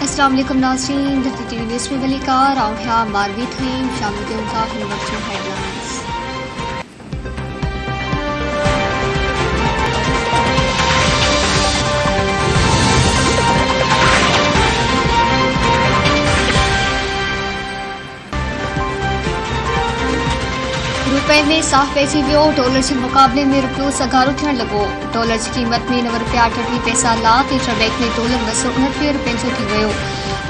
अस्सलाम वालेकुम नाज़रीन, टीवी न्यूज़ में वलीकार आउं मारवी थी शामिल होगा हिंदू हेडलाइंस। रुपए में साफ पैसी वियो, डॉलर के मुकाबले में रुपयो सगारो थियण लगो। डॉलर की कीमत में 9 रुपया 38 पैसा लात, इंटरबैंक में डॉलर 269 रुपये जो थी वियो।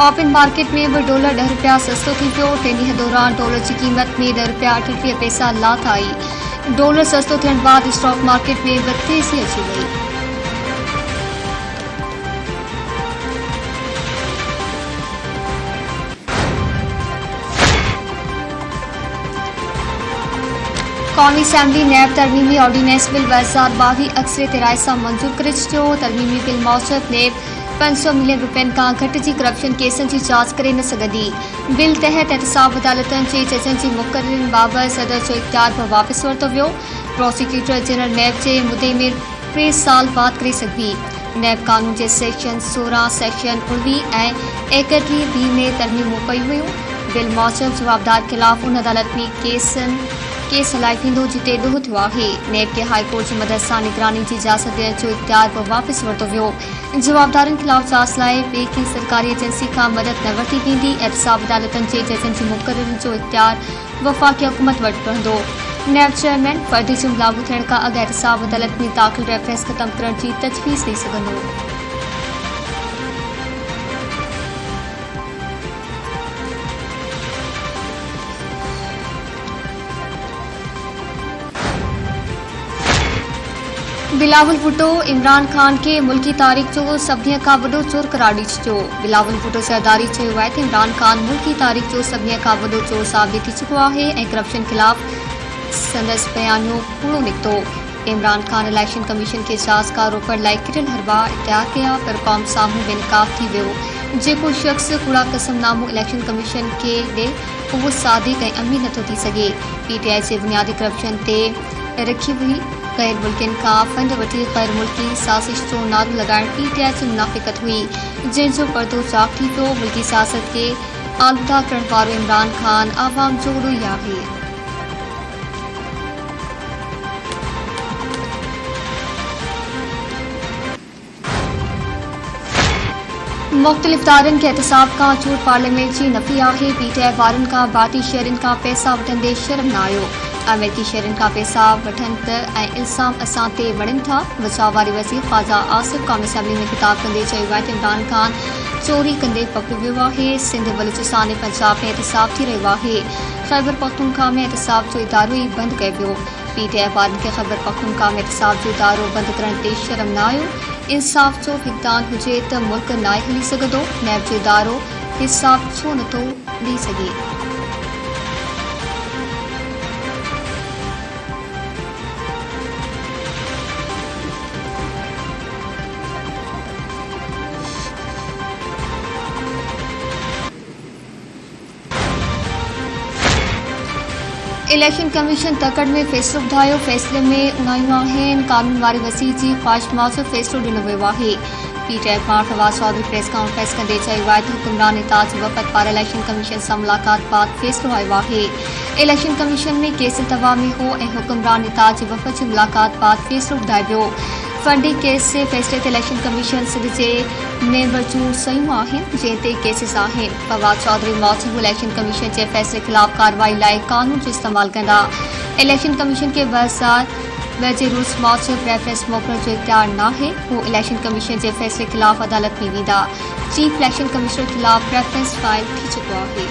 ओपन मार्केट में भी डॉलर 10 रुपया सस्तो थी पियो। टिन ॾींहं दौरान डॉलर की कीमत में 10 रुपया 38 पैसा लात आई। डॉलर सस्तो थियण बाद स्टॉक मार्केट में भी तेज़ी अची वई। कौमी असैम्बली नैब तरमीमी ऑर्डीनेंस बिल 2022 अक्सरियत राय से मंजूर करे छो। तरमीमी बिल मौजूद नैब 500 मिलियन रुपयन का घट की करप्शन केसन की जांच करे न सकती। बिल तहत एहतसाब अदालतन के जजन की मुक़र्ररी बाबत सदर जो इख्तियार पर वापस वरतो वियो। प्रोसिक्यूटर जनरल नैब के मुद्दे में 3 साल बाद करे सकती। नैब कानून के सेक्शन 16, सेक्शन 19 ऐं 31 बी में तरमीमूं कई हुई। बिल मौजूद जवाबदार खिलाफ उन अदालत में केस हलाई थींदो जिते ॾोह थियो आहे। नैब के हाई कोर्ट की मदद से निगरानी की इजाज़त ॾियण जो इख्तियार पर वापस वरतो वियो। जवाबदारन खिलाफ जांच लाइ ॿिए कंहिं सरकारी एजेंसी का मदद न वरती वेंदी। एहतसाब अदालतन के जजन की मुक़र्ररी जो इख्तियार वफ़ाक़ी हुकूमत वटि रहंदो। नैब चेयरमैन फर्दी जुर्म लागू थियण खां अॻु एहतसाब अदालत में दाख़िल रेफरेंस ख़त्म करण की तजवीज़ ॾेई सघंदो। बिलावल भुट्टो इमरान खान के मुल्की तारीख़ जो सभिनी खां वॾो चोर करार ॾेई छॾियो। बिलावल भुट्टो ज़रदारी चयो आहे त इमरान खान मुल्की तारीख़ जो सभिनी खां वॾो चोर साबित थी चुको आहे ऐं करप्शन खिलाफ़ संदसि बयानियो कूड़ो निकितो। इमरान खान इलेक्शन कमीशन के जांच का रोकण लाइ किरल हरबा इख्तियार कया, पर कौम साम्हूं बेनकाब थी वियो। जेको शख़्स कूड़ा कसमनामो इलेक्शन कमीशन के ॾे उहो सादिक ऐं अमीन नथो थी सघे। PTI जे बुनियादी करप्शन ते रखी हुई गैर मुल्किन का फंड वठी गैर मुल्की साज़िश जो नारो लगाइण PTI की मुनाफ़िकत हुई, जंहिंजो पर्दो चाक थी पियो। मुल्की सियासत के आलूदा करण वारो इमरान खान आवाम जो वॾो ई आहे। मुख़्तलिफ़ इदारनि के एहतसाब का चूंड पार्लियामेंट की नफ़ी आहे। PTI वारनि का भारतीय शहरनि का पैसा वठंदे शर्म न आयो। अमेरिकी शहरनि का पैसा वठनि त ऐं इल्ज़ाम असां ते वणनि था। बचाव वारे वज़ीर ख्वाजा आसिफ कौमी असैम्बली में ख़िताब कंदे चयो आहे त इमरान खान चोरी कंदे पकड़ियो वियो आहे। सिंध बलूचिस्तान ऐं पंजाब में एहतसाब थी रहियो आहे। ख़ैबर पख्तूनख्वा में एहतसाब जो इदारो ई बंदि कयो वियो। PTI वारनि खे ख़ैबर पख्तूनख्वा में एहतसाब जो इदारो बंदि करण ते शर्म न आयो। इंसाफ़ जो हिकदान हुजे त मुल्क नाए हली सघंदो। नैब जो इदारो हिसाब छो नथो ॾेई सघे। इलेक्शन कमीशन तकड़ में फैसलो ॿुधायो। फैसले में उणायूं आहिनि। कानून वारे वज़ीर जी ख़्वाहिश मूजिब फैसलो ॾिनो वियो आहे। PTI पाण फवाद चौधरी प्रेस कॉन्फ्रेंस कंदे चयो आहे त हुक्मरान एताज वफ़द पारां इलेक्शन कमीशन सां मुलाक़ात बाद फैसलो आयो आहे। इलेक्शन कमीशन में केस तवा में हो ऐं हुक्मरान एताज वफ़द जी मुलाक़ात बाद फैसलो ॿुधायो वियो। फंडिंग केस जे फैसले ते इलेक्शन कमीशन सिंध जे मेंबर जूं सयूं आहिनि जंहिं ते केसिस आहिनि। फवाद चौधरी मौजूद इलेक्शन कमीशन जे फैसले ख़िलाफ़ कार्रवाई लाइ कानून जो इस्तेमालु कंदा। इलेक्शन कमीशन के 2002 जे रूल्स मौजूद रेफरेंस मोकिलण जो इख्तियार नाहे। हू इलेक्शन कमीशन जे फैसले ख़िलाफ़ अदालत में वेंदा। चीफ इलेक्शन कमिश्नर ख़िलाफ़ रेफरेंस फाइल थी चुको आहे।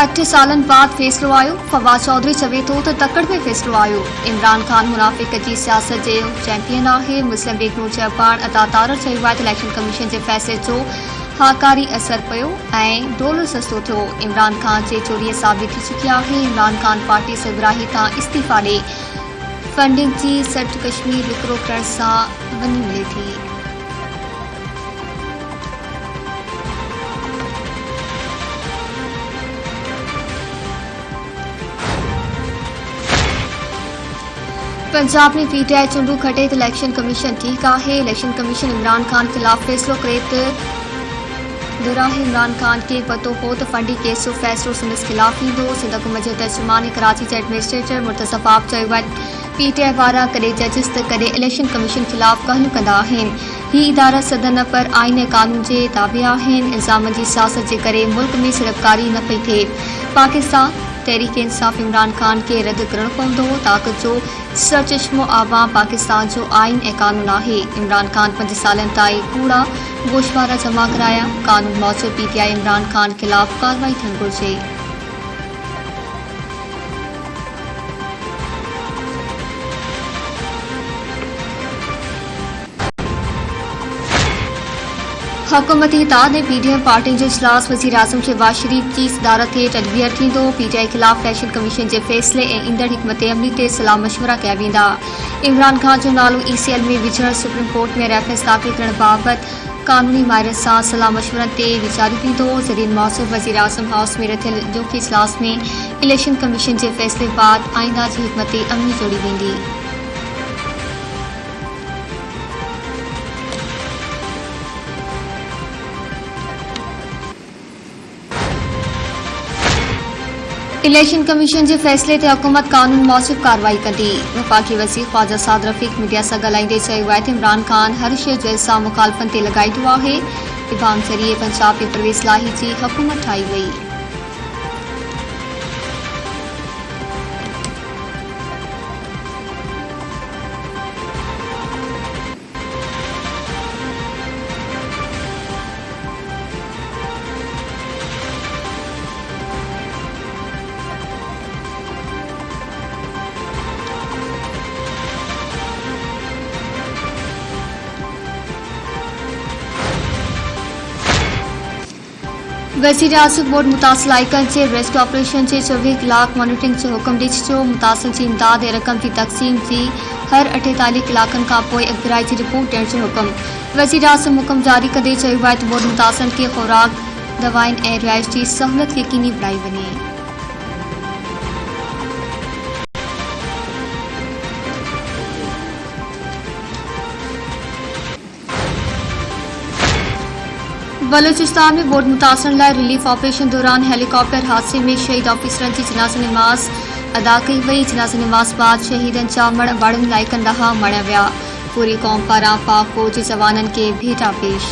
अठ सालन बाद फैसलो आयो। फवाद चौधरी चवे थो त तकड़ में फैसलो आयो। इमरान खान मुनाफ़िक जी सियासत जो चैंपियन आहे। मुस्लिम लीग नूं चेयरमैन अता तारर चयो आहे त इलेक्शन कमीशन जे फैसले जो हाकारी असर पियो ऐं डॉलर सस्तो थियो। इमरान खान जे चोरीअ साबित थी चुकी आहे। इमरान खान पार्टी सरबराही तां इस्तीफ़ा ॾे। फंडिंग जी सट कश्मीर विकिरो करण सां वञी मिले थी। पंजाब में पीटीआई चुंडू खटे तो इलेक्शन कमीशन ठीक है। इलेक्शन कमीशन इमरान खान खिलाफ फैसलो करे दुराहे इमरान खान के पतो हो तो फंडी केस जो फैसलो संदस खिलाफ ईंदो। सिंध हुकूमत जे तर्जुमान कराची जे एडमिनिस्ट्रेटर मुर्तज़ा आफ़ चयो पीटीआई वारा कॾहिं जजिस त कॾहिं इलेक्शन कमीशन खिलाफ कहलू कंदा आहिनि। ही इदारा सदन पर आइन ऐं कानून जे ताबे आहिनि। इल्ज़ामनि जी सियासत जे करे मुल्क में सिड़पकारी न पई थिए। पाकिस्तान तहरीक इंसाफ इमरान खान के रद्द करणो पवंदो ताक़त जो सरचश्मो आवाम पाकिस्तान जो आइन ऐं कानून आहे। इमरान खान 5 सालनि ताईं कूड़ा गोशवारा जमा कराया। कानून मौजूद पीटीआई इमरान खान खिलाफ कार्रवाई थियणु घुरिजे। हुकूमती इत्तेहाद ने पीडीएम पार्टी जो इजलास वज़ीर आज़म शहबाज शरीफ जी सदारत ते तदबीर थींदो। पीटीआई खिलाफ इलेक्शन कमीशन जे फैसले ऐं ईंदड़ हिकमत अमली ते सलाह मशवरा कया वेंदा। इमरान खान जो नालो ईसीएल में विझण, सुप्रीम कोर्ट में रेफरेंस दाख़िल करण बाबति कानूनी माहिरनि सां सलाह मशवरनि ते वीचारियो वेंदो। ज़रीन मौसूफ़ वज़ीर आज़म हाउस में रथियल ॼोखे इजलास में इलेक्शन कमीशन जे फैसले बाद आईंदा जी हिकमत अमली जोड़ी वेंदी। इलेक्शन कमीशन जे फैसले ते हुकूमत कानून मौजूद कार्रवाई कंदी। वफ़ाक़ी वज़ीर ख्वाजा साद रफ़ीक मीडिया सां ॻाल्हाईंदे चयो आहे त इमरान खान हर शइ जो इल्ज़ाम मुखालफ़न ते लॻाईंदो आहे। इबाम ज़रिए पंजाब में परवेज़ लाही जी हुकूमत ठाही वई। वज़ीर आज़म बोर्ड मुतासिर इलाइक़नि जे रेस्क्यू ऑपरेशन जे 24 कलाक मॉनिटरिंग जो हुकुम ॾिनो। मुतासिर जी इमदाद ऐं रक़म जी तक़सीम जी हर 48 कलाकनि खां पोइ अॻिराई जी रिपोर्ट ॾियण जो हुकुम। वज़ीर आज़म हुकुम जारी कंदे चयो आहे त बोर्ड मुतासिरनि खे खुराक, दवाउनि ऐं रिहाइश जी सहूलियत यकीनी बणाई वञे। बलूचिस्तान में बोर्ड मुतासिरनि लाइ रिलीफ ऑपरेशन दौरान हेलीकॉप्टर हादसे में शहीद ऑफिसरनि जी जनाज़ा नमाज़ अदा कई वई। जनाज़ा नमाज़ बाद शहीदनि जा मण वारनि इलाइक़नि ॾांहुं मणिया विया। पूरी क़ौम पारां पाक फ़ौज जे जवाननि खे भेटा पेश।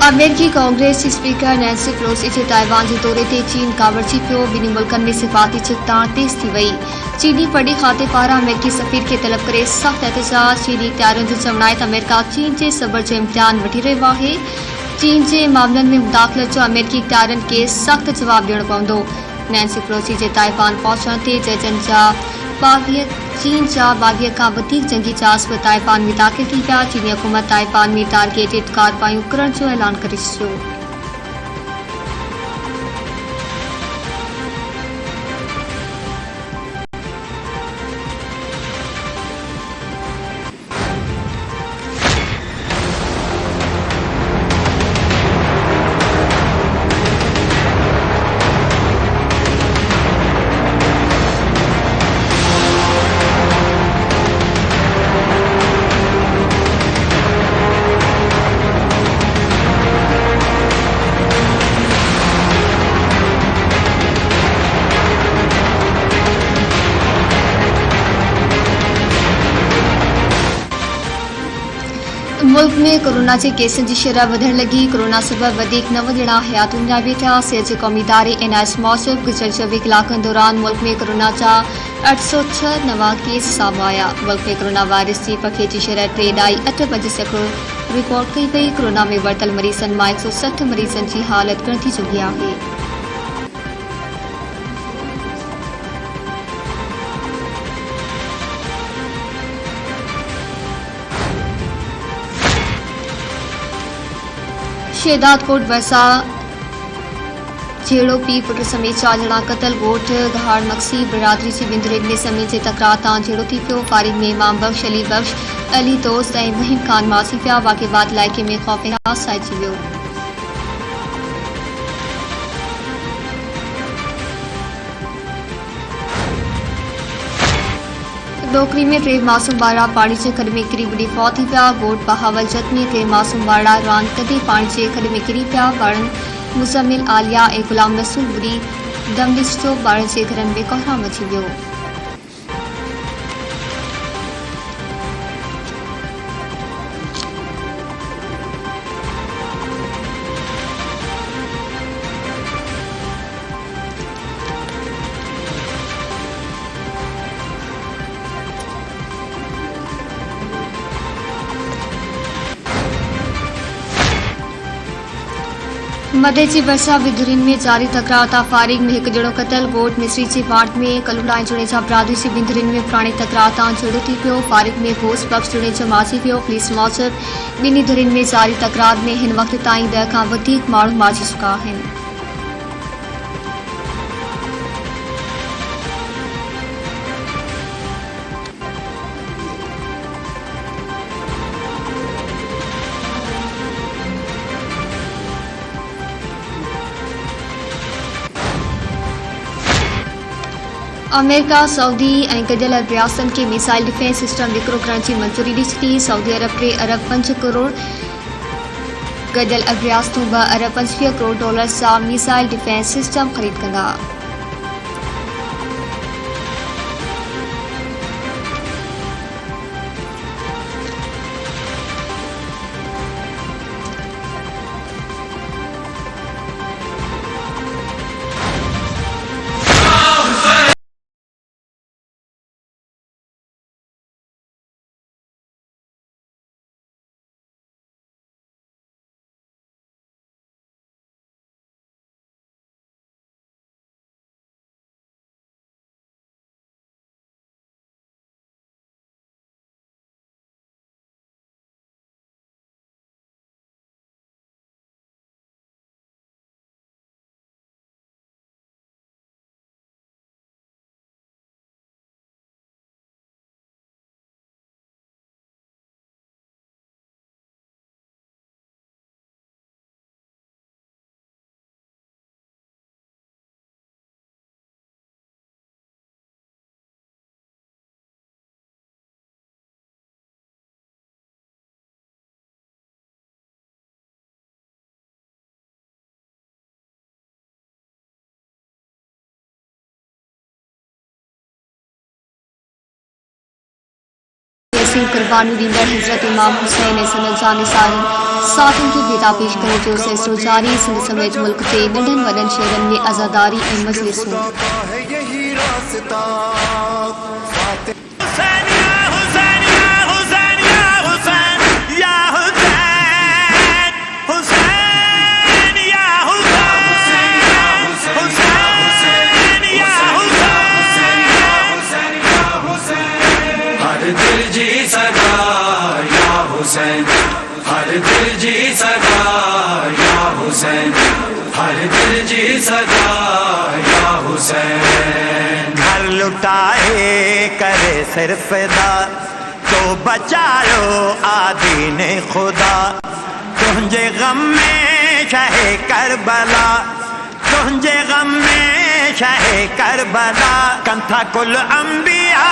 अमेरिकी कांग्रेस जी स्पीकर नैन्सी पेलोसी जे ताइवान जे दौरे ते चीन कावड़जी पियो। ॿिन्ही मुल्कनि में सिफ़ाती छिकताण तेज़ थी वई। चीनी पड़ी खाते पारां अमेरिकी सफ़ीर खे तलब करे सख़्त एहतजाज। चीनी इख्तियारनि जो चवणु आहे त अमेरिका चीन जे सबर जो इम्तिहान वठी रहियो आहे। चीन जे मामलनि में मुदाख़लत जो अमेरिकी इख्तियारनि खे सख़्त जवाब ॾियणो पवंदो। नैन्सी पेलोसी जे ताइवान पहुचण ते जजनि जा 22 चीन जा 22 खां वधीक जंगी जहाज़ बि ताइवान में दाख़िल थी विया। चीनी हुकूमत ताइवान में टारगेटेड कार्रवायूं करण जो ऐलान करे छॾियो। मुल्क में कोरोना के केसनि की शरह बढ़ण लगी। कोरोना सबब वधीक 9 ॼणा हयात विञाए वेठा। सिहत जे क़ौमी इदारे NIS मूजिब गुज़िरियल 24 कलाकनि दौरान मुल्क में कोरोना जा 806 नवां केस साम्हूं आया। मुल्क में कोरोना वायरस की पखे की शरह 3.85 रिकॉर्ड कई वई। कोरोना में वरतल मरीज़नि मां 160 मरीज़नि की हालत गणिती चुकी आहे। शहदाद कोट वरसा झेड़ो पी पुट समेत 4 ॼणा क़तल। ॻोठ गहाड़ मक्सी बिरादरी जी बिंदरेन में ज़मीन जे तकरार तां झेड़ो थी पियो। फारिग में इमाम बख्श, अली दोस्त ऐं महिम खान मासी पिया। वाक़े बाद इलाइक़े में ख़ौफ़ हरास छाइजी वियो। डोकरी में 3 मासूम ॿार पाणी जे खॾ में किरी ॿुॾी फौत थी पिया। ॻोठ बहावल जत में 3 मासूम ॿार रांदि कंदे पाणी जे खॾ में किरी पिया। ॿारनि मुज़मिल, आलिया ऐं ग़ुलाम रसूल ॿुॾी दम ॾिसो। ॿारनि जे घरनि में कोहराम मची वियो। मदे जी बरसा बिदुरीन में जारी तकरार तां फारिग में 1 ॼणो क़तल। ॻोठ मिस्री जे वार्ड में कलुड़ा ऐं जुड़े जा बिरादरी जी बिंदरीन में पुराणी तकरार तां झेड़ो थी पियो। फारिग में घोष बख्श जुड़े जो मारिजी वियो। पुलिस मूजिब ॿिन्ही धुरियुनि में जारी तकरार में हिन वक़्त ताईं 10 खां वधीक माण्हू मारिजी चुका आहिनि। अमेरिका, सऊदी ऐं गॾियल अरब रियासतनि खे मिसाइल डिफेंस सिस्टम विकिरो करण जी मंज़ूरी ॾिनी थी। सऊदी अरब 3 अरब 5 करोड़, गॾियल अरब रियासतूं 2 अरब 25 करोड़ डॉलर सां मिसाइल डिफेंस सिस्टम ख़रीद कंदा। कुर्बानी ॾींदड़ हज़रत इमाम हुसैन ऐं संदनि जा साथियुनि खे बेदा पेश करण जो सिलसिलो जारी। सिंध समेत मुल्क जे नंढनि वॾनि शहरनि में अज़ादारी ऐं मजलिसूं। हर दिल जी सदा या हुसैन, हर दिल जी सदा या हुसैन। घर लुटाए करे सिर्फ दा तो बचा लो आदीन खुदा। तुझे गम में शहे करबला, तुझे गम में शहे करबला। कंथा कुल अंबिया